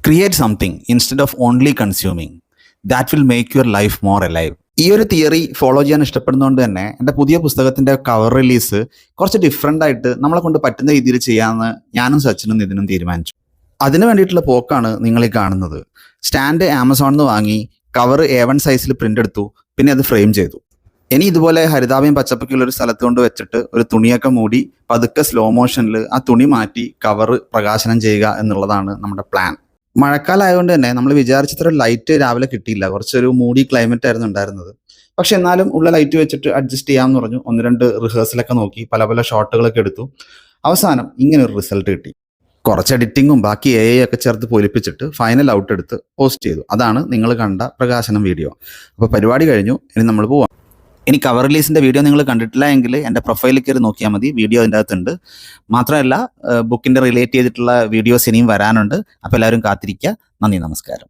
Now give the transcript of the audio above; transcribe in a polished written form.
Create something instead of only consuming. That will make your life more alive. ഈ ഒരു theory follow ചെയ്യാൻ ഇഷ്ടപ്പെടുന്നതുകൊണ്ട് തന്നെ എൻ്റെ പുതിയ പുസ്തകത്തിൻ്റെ കവർ റിലീസ് കുറച്ച് ഡിഫറെൻ്റ് ആയിട്ട് നമ്മളെ കൊണ്ട് പറ്റുന്ന രീതിയിൽ ചെയ്യാമെന്ന് ഞാനും സച്ചിനും ഇതിനും തീരുമാനിച്ചു. അതിന് വേണ്ടിയിട്ടുള്ള പോക്കാണ് നിങ്ങൾ ഈ കാണുന്നത്. സ്റ്റാൻഡ് ആമസോണിൽ നിന്ന് വാങ്ങി, കവർ A1 സൈസിൽ പ്രിൻ്റ് എടുത്തു, പിന്നെ അത് ഫ്രെയിം ചെയ്തു. ഇനി ഇതുപോലെ ഹരിതാഭയും പച്ചപ്പൊക്കെയുള്ള ഒരു സ്ഥലത്ത് കൊണ്ട് വെച്ചിട്ട് ഒരു തുണിയൊക്കെ മൂടി പതുക്കെ സ്ലോ മോഷനിൽ ആ തുണി മാറ്റി കവർ പ്രകാശനം ചെയ്യുക എന്നുള്ളതാണ് നമ്മുടെ പ്ലാൻ. മഴക്കാലമായതുകൊണ്ട് തന്നെ നമ്മൾ വിചാരിച്ചത്ര ലൈറ്റ് രാവിലെ കിട്ടിയില്ല. കുറച്ചൊരു മൂടി ക്ലൈമറ്റ് ആയിരുന്നു ഉണ്ടായിരുന്നത്. പക്ഷെ എന്നാലും ഉള്ള ലൈറ്റ് വെച്ചിട്ട് അഡ്ജസ്റ്റ് ചെയ്യാമെന്ന് പറഞ്ഞു. 1-2 റിഹേഴ്സലൊക്കെ നോക്കി, പല പല ഷോട്ടുകളൊക്കെ എടുത്തു. അവസാനം ഇങ്ങനെ ഒരു റിസൾട്ട് കിട്ടി. കുറച്ച് എഡിറ്റിങ്ങും ബാക്കി AI ഒക്കെ ചേർത്ത് പൊലിപ്പിച്ചിട്ട് ഫൈനൽ ഔട്ട് എടുത്ത് പോസ്റ്റ് ചെയ്തു. അതാണ് നിങ്ങൾ കണ്ട പ്രകാശനം വീഡിയോ. അപ്പോൾ പരിപാടി കഴിഞ്ഞു, ഇനി നമ്മൾ പോവാം. ഇനി കവർ റിലീസിൻ്റെ വീഡിയോ നിങ്ങൾ കണ്ടിട്ടില്ല എങ്കിൽ എൻ്റെ പ്രൊഫൈലിൽ കയറി നോക്കിയാൽ മതി. വീഡിയോ അതിൻ്റെ അകത്തുണ്ട്. മാത്രമല്ല ബുക്കിൻ്റെ റിലേറ്റ് ചെയ്തിട്ടുള്ള വീഡിയോസ് ഇനിയും വരാനുണ്ട്. അപ്പോൾ എല്ലാവരും കാത്തിരിക്കുക. നന്ദി, നമസ്കാരം.